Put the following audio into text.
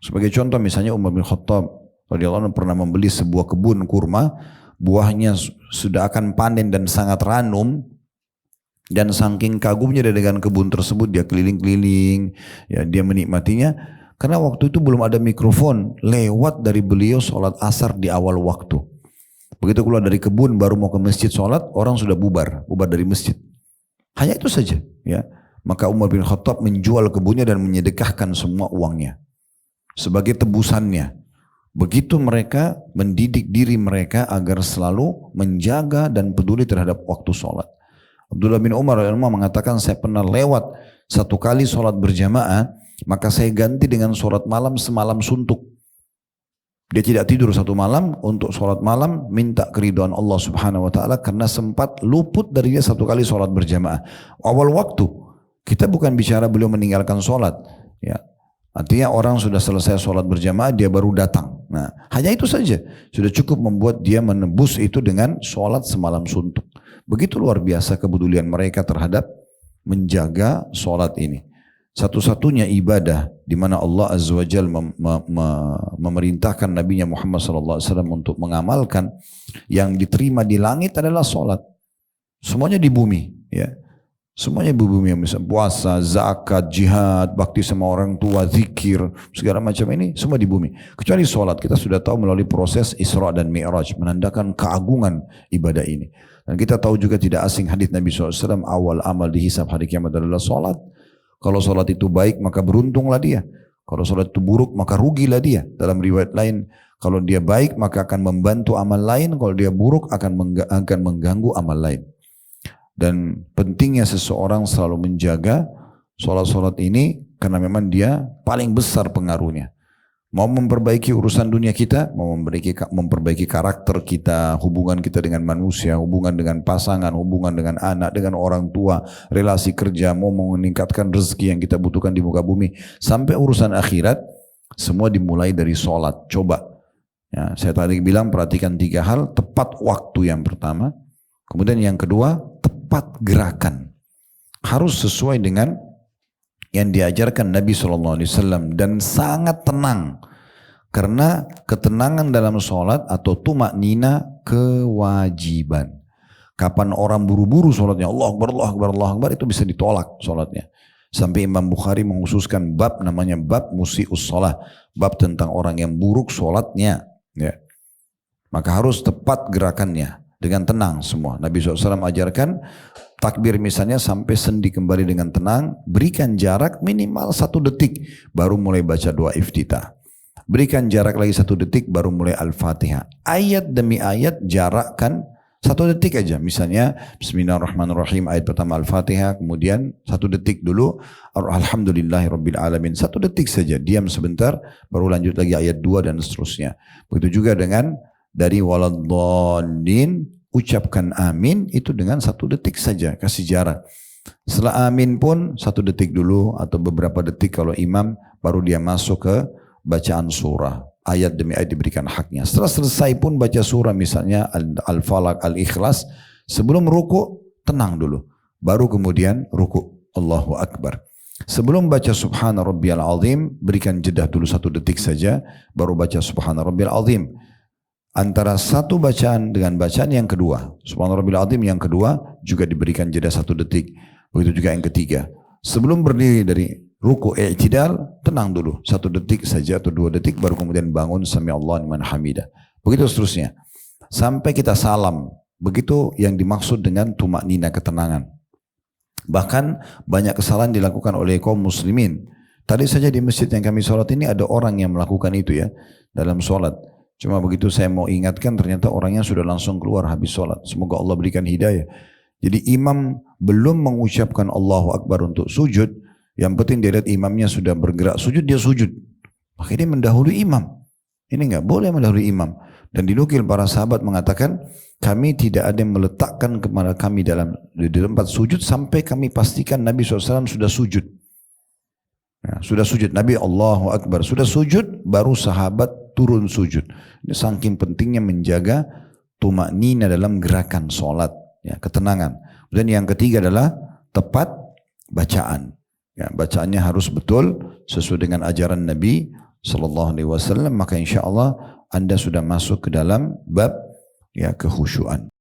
Sebagai contoh misalnya Umar bin Khattab radhiyallahu anhu pernah membeli sebuah kebun kurma, buahnya sudah akan panen dan sangat ranum, dan saking kagumnya dia dengan kebun tersebut, dia keliling-keliling, ya dia menikmatinya. Karena waktu itu belum ada mikrofon, lewat dari beliau sholat asar di awal waktu. Begitu keluar dari kebun baru mau ke masjid sholat, orang sudah bubar dari masjid. Hanya itu saja, ya. Maka Umar bin Khattab menjual kebunnya dan menyedekahkan semua uangnya sebagai tebusannya. Begitu mereka mendidik diri mereka agar selalu menjaga dan peduli terhadap waktu sholat. Abdullah bin Umar mengatakan, saya pernah lewat satu kali sholat berjamaah, maka saya ganti dengan sholat malam semalam suntuk. Dia tidak tidur satu malam untuk sholat malam, minta keridhaan Allah subhanahu wa ta'ala karena sempat luput dari dia satu kali sholat berjamaah. Awal waktu, kita bukan bicara beliau meninggalkan sholat, ya. Artinya orang sudah selesai sholat berjamaah, dia baru datang. Nah, hanya itu saja. Sudah cukup membuat dia menebus itu dengan sholat semalam suntuk. Begitu luar biasa kepedulian mereka terhadap menjaga sholat ini. Satu-satunya ibadah di mana Allah Azza wa Jalla memerintahkan Nabi Muhammad SAW untuk mengamalkan yang diterima di langit adalah sholat. Semuanya di bumi, ya. Semuanya di bumi, misalnya puasa, zakat, jihad, bakti sama orang tua, zikir, segala macam ini semua di bumi. Kecuali sholat, kita sudah tahu melalui proses Isra dan Mi'raj menandakan keagungan ibadah ini. Dan kita tahu juga tidak asing hadits Nabi SAW, awal amal dihisab hari kiamat adalah sholat. Kalau sholat itu baik maka beruntunglah dia. Kalau sholat itu buruk maka rugilah dia. Dalam riwayat lain, kalau dia baik maka akan membantu amal lain, kalau dia buruk akan mengganggu amal lain. Dan pentingnya seseorang selalu menjaga sholat-sholat ini karena memang dia paling besar pengaruhnya. Mau memperbaiki urusan dunia kita, mau memperbaiki karakter kita, hubungan kita dengan manusia, hubungan dengan pasangan, hubungan dengan anak, dengan orang tua, relasi kerja, mau meningkatkan rezeki yang kita butuhkan di muka bumi, sampai urusan akhirat, semua dimulai dari sholat. Coba, ya, saya tadi bilang perhatikan 3 hal, tepat waktu yang pertama, kemudian yang kedua, tepat gerakan. Harus sesuai dengan yang diajarkan Nabi SAW dan sangat tenang. Karena ketenangan dalam sholat atau tumaknina kewajiban. Kapan orang buru-buru sholatnya, Allah Akbar, Allah Akbar, Allah Akbar, itu bisa ditolak sholatnya. Sampai Imam Bukhari mengkhususkan bab namanya bab musi'us sholat. Bab tentang orang yang buruk sholatnya. Ya. Maka harus tepat gerakannya. Dengan tenang semua. Nabi SAW ajarkan takbir misalnya sampai sendi kembali dengan tenang. Berikan jarak minimal 1 detik. Baru mulai baca doa iftitah. Berikan jarak lagi 1 detik baru mulai Al-Fatihah. Ayat demi ayat jarakkan 1 detik aja. Misalnya Bismillahirrahmanirrahim ayat pertama Al-Fatihah. Kemudian 1 detik dulu. Alhamdulillahirrabbilalamin. 1 detik saja. Diam sebentar. Baru lanjut lagi ayat 2 dan seterusnya. Begitu juga dengan dari waladdallin, ucapkan amin itu dengan 1 detik saja, kasih jarak. Setelah amin pun 1 detik dulu atau beberapa detik kalau imam, baru dia masuk ke bacaan surah. Ayat demi ayat diberikan haknya. Setelah selesai pun baca surah misalnya Al-Falaq, Al-Ikhlas, sebelum ruku tenang dulu. Baru kemudian ruku. Allahu Akbar. Sebelum baca Subhana Rabbiyal Azim, berikan jeda dulu 1 detik saja, baru baca Subhana Rabbiyal Azim. Antara satu bacaan dengan bacaan yang kedua, Subhanallahil Azim yang kedua juga diberikan jeda 1 detik. Begitu juga yang ketiga. Sebelum berdiri dari ruku i'tidal, tenang dulu 1 detik saja atau 2 detik, baru kemudian bangun sami Allah liman hamidah. Begitu seterusnya. Sampai kita salam. Begitu yang dimaksud dengan tumaknina, ketenangan. Bahkan banyak kesalahan dilakukan oleh kaum muslimin. Tadi saja di masjid yang kami sholat ini ada orang yang melakukan itu ya dalam sholat. Cuma begitu saya mau ingatkan ternyata orangnya sudah langsung keluar habis sholat. Semoga Allah berikan hidayah. Jadi imam belum mengucapkan Allahu Akbar untuk sujud. Yang penting dia lihat imamnya sudah bergerak sujud, dia sujud. Maka dia mendahului imam. Ini enggak boleh mendahului imam. Dan dinukil para sahabat mengatakan, kami tidak ada yang meletakkan kepada kami di tempat sujud sampai kami pastikan Nabi SAW sudah sujud. Ya, sudah sujud. Nabi Allahu Akbar. Sudah sujud, baru sahabat turun sujud. Ini saking pentingnya menjaga tumaknina dalam gerakan sholat, ya, ketenangan. Dan yang ketiga adalah tepat bacaan. Ya, bacaannya harus betul sesuai dengan ajaran Nabi sallallahu alaihi wasallam, maka insya Allah Anda sudah masuk ke dalam bab ya kekhusyuan.